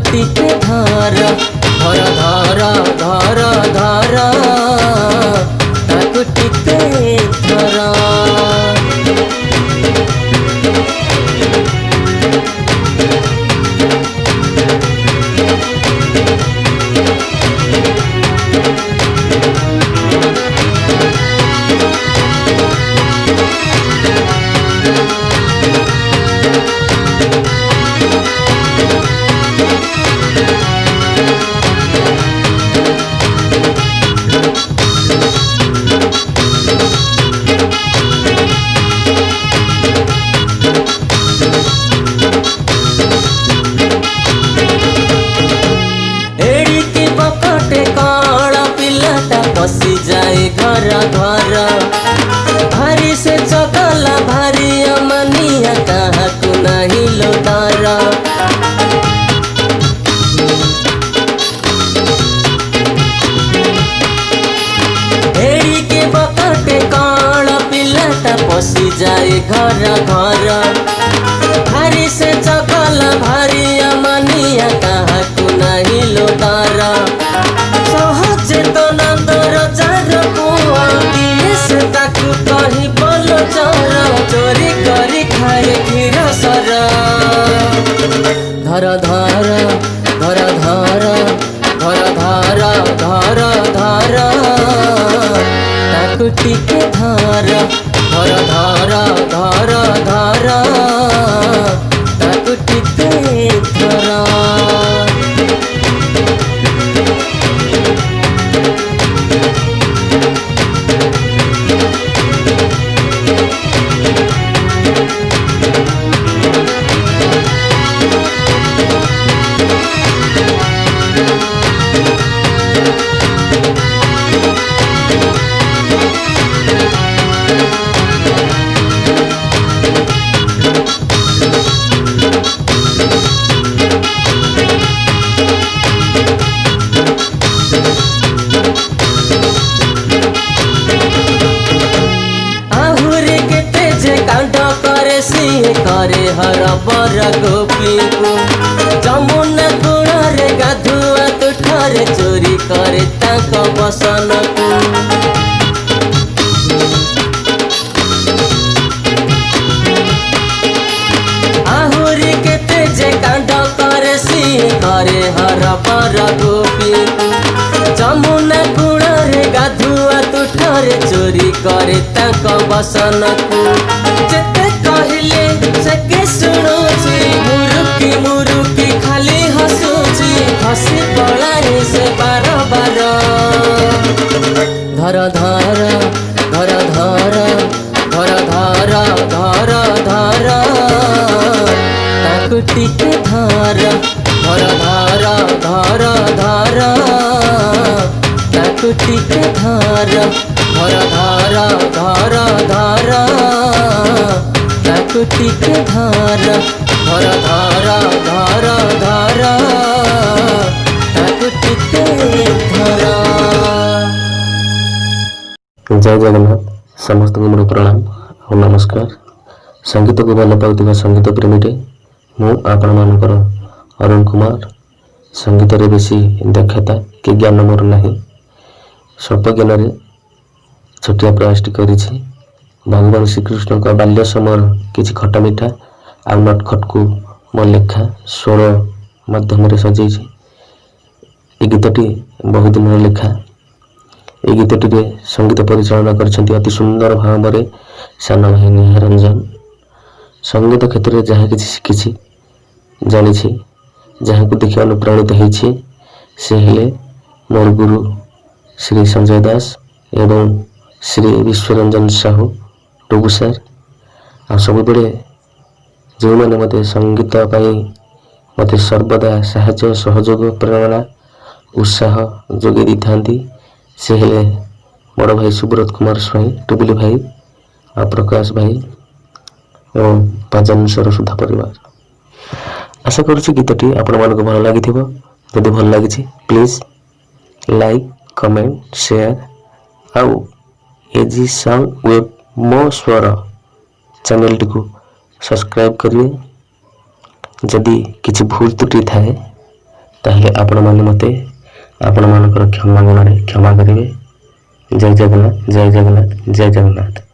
टिके धर धर धर धर धर ताकू टिके धर। पसी जाए घर घर भारी से चकला भारी अमनिया कहाँ को नहीं लो डर। एड़ी के बकटे कण पिलाटा पसी जाए घर घर भारी से चकला भारी अमनिया कहाँ को नहीं लो डर। चेतना दर जार कुआ से ताकू कही बोल चर चोरी करी खाए खीर सर। धर धर धर धर धर धर धर धर ताकू टिके धर धर धर धर धर ताकू टिके धर। करे हर बर गोपी को जमुना गुणरे गाधुआ तुठरे चोरी करे ताक बसन को। आहुरी केते जे कांड करे सी करे हर बर गोपी को जमुना गुणरे गाधुआ तुठरे चोरी करे ताक बसन को। जेते कहले सके सुनुची मुरुकी मुरुकी खाली हसुची हसी पलाए से बार बार। धर धर धर धर धर धर धर धर ताकू टिके धर धर धर धर धर ताकू टिके धर धर धर धर धर ताकू टिके धर धर धर धर धर ताकू टिके धर। जय जगन्नाथ समस्त को मोर प्रणाम और नमस्कार। संगीत को भल पाउथिबा संगीत प्रेमीटे मु आपण मानकर अरुण कुमार। संगीत रे बेसी दक्षता कि ज्ञान मोर नहीं, स्वल्प ज्ञान रे छोटिया प्रयास करिछि। भगवान श्रीकृष्ण का बाल्य समय किसी खटा मिठा आ नटखट को मो लेखा स्वर माध्यम सजाई। ये गीतटी बहुत दिन लेखा। ये गीतटी संगीत परिचालना करछंती अति सुंदर भाव में सान भाई निहारंजन। संगीत क्षेत्र में जहाँ किसी शिखी जानी जहाँ को देखि अनुप्राणित होइछि से हेले मोर गुरु श्री संजय दास एवं श्री विश्वरंजन साहू टुगु सर। आ सब बेले जो मैंने मत संगीत मत सर्वदा साहाय्य सहयोग प्रेरणा उत्साह जोगे था से हेले बड़ भाई सुब्रत कुमार स्वाई टुबुली भाई आ प्रकाश भाई एवं पाजन सरसुधा परिवार। आशा करुच्ची गीतटी आपण मानक भल लगी। जदि भल लगी प्लीज लाइक कमेंट शेयर आउ एजी सॉन्ग विथ मो स्वर चैनल टी को सब्सक्राइब करिए। जदि किसी भूल त्रुटि थाए ताहले आपण माने मते आपण मानकर क्षमा गुणारे क्षमा करिवे। जय जगन्नाथ जय जगन्नाथ जय जगन्नाथ।